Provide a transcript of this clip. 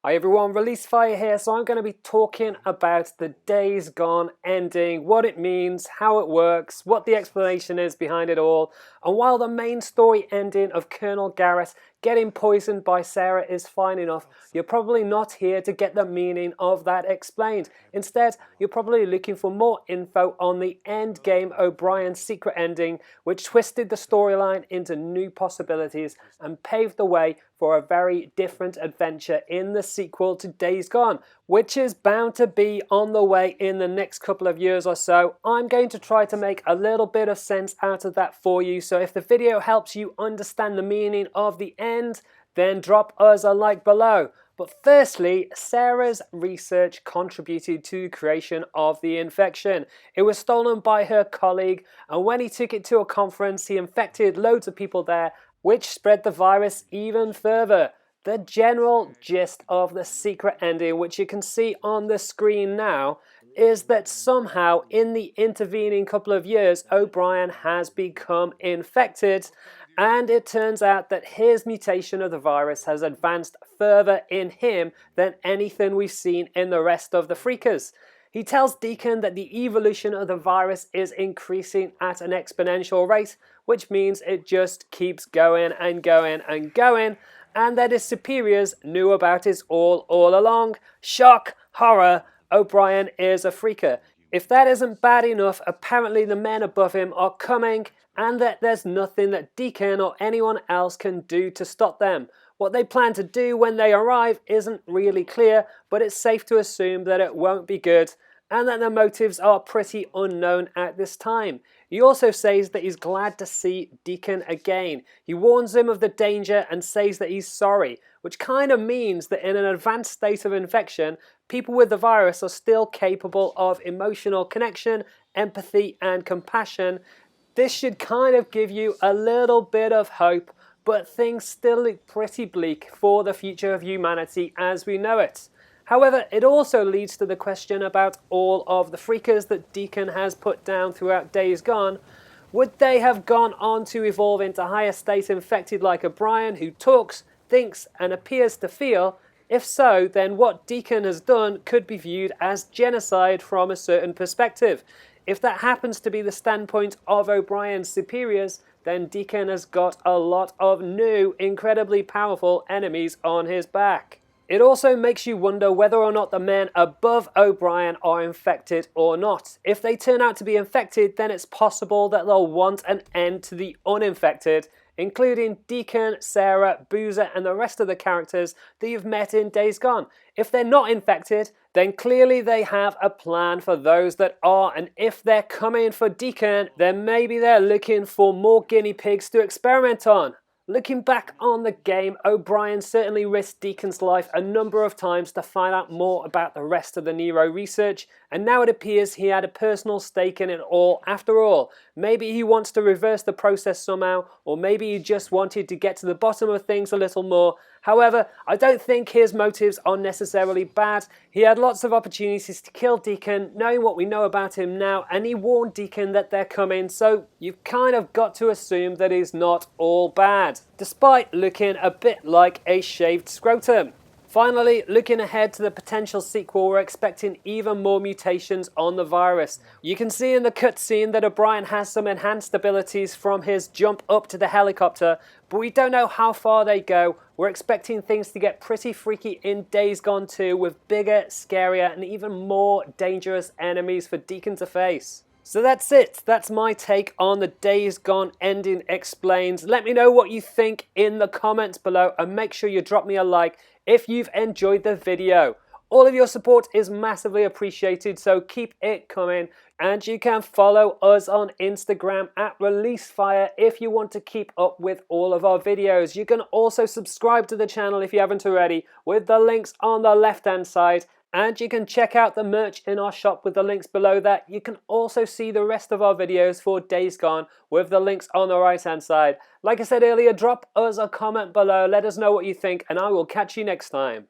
Hi everyone, Release Fire here. So I'm going to be talking about the Days Gone ending, what it means, how it works, what the explanation is behind it all. And while the main story ending of Colonel Garrett getting poisoned by Sarah is fine enough, you're probably not here to get the meaning of that explained. Instead, you're probably looking for more info on the endgame O'Brien secret ending, which twisted the storyline into new possibilities and paved the way for a very different adventure in the sequel to Days Gone, which is bound to be on the way in the next couple of years or so. I'm going to try to make a little bit of sense out of that for you, so if the video helps you understand the meaning of the end, then drop us a like below. But firstly, Sarah's research contributed to the creation of the infection. It was stolen by her colleague, and when he took it to a conference, he infected loads of people there, which spread the virus even further. The general gist of the secret ending, which you can see on the screen now, is that somehow in the intervening couple of years, O'Brien has become infected, and it turns out that his mutation of the virus has advanced further in him than anything we've seen in the rest of the Freakers. He tells Deacon that the evolution of the virus is increasing at an exponential rate, which means it just keeps going and going and going, and that his superiors knew about it all along. Shock, horror, O'Brien is a freaker. If that isn't bad enough, apparently the men above him are coming, and that there's nothing that Deacon or anyone else can do to stop them. What they plan to do when they arrive isn't really clear, but it's safe to assume that it won't be good, and that the motives are pretty unknown at this time. He also says that he's glad to see Deacon again. He warns him of the danger and says that he's sorry, which kind of means that in an advanced state of infection, people with the virus are still capable of emotional connection, empathy, and compassion. This should kind of give you a little bit of hope, but things still look pretty bleak for the future of humanity as we know it. However, it also leads to the question about all of the freakers that Deacon has put down throughout Days Gone. Would they have gone on to evolve into higher state infected like O'Brien, who talks, thinks, and appears to feel? If so, then what Deacon has done could be viewed as genocide from a certain perspective. If that happens to be the standpoint of O'Brien's superiors, then Deacon has got a lot of new, incredibly powerful enemies on his back. It also makes you wonder whether or not the men above O'Brien are infected or not. If they turn out to be infected, then it's possible that they'll want an end to the uninfected, including Deacon, Sarah, Boozer, and the rest of the characters that you've met in Days Gone. If they're not infected, then clearly they have a plan for those that are, and if they're coming for Deacon, then maybe they're looking for more guinea pigs to experiment on. Looking back on the game, O'Brien certainly risked Deacon's life a number of times to find out more about the rest of the Nero research, and now it appears he had a personal stake in it all after all. Maybe he wants to reverse the process somehow, or maybe he just wanted to get to the bottom of things a little more. However, I don't think his motives are necessarily bad. He had lots of opportunities to kill Deacon, knowing what we know about him now, and he warned Deacon that they're coming, so you've kind of got to assume that he's not all bad, despite looking a bit like a shaved scrotum. Finally, looking ahead to the potential sequel, we're expecting even more mutations on the virus. You can see in the cutscene that O'Brien has some enhanced abilities from his jump up to the helicopter, but we don't know how far they go. We're expecting things to get pretty freaky in Days Gone 2 with bigger, scarier, and even more dangerous enemies for Deacon to face. So that's it. That's my take on the Days Gone ending explained. Let me know what you think in the comments below, and make sure you drop me a like if you've enjoyed the video. All of your support is massively appreciated, so keep it coming. And you can follow us on Instagram at ReleaseFire if you want to keep up with all of our videos. You can also subscribe to the channel if you haven't already, with the links on the left hand side. And you can check out the merch in our shop with the links below that. You can also see the rest of our videos for Days Gone with the links on the right hand side. Like I said earlier, drop us a comment below, let us know what you think, and I will catch you next time.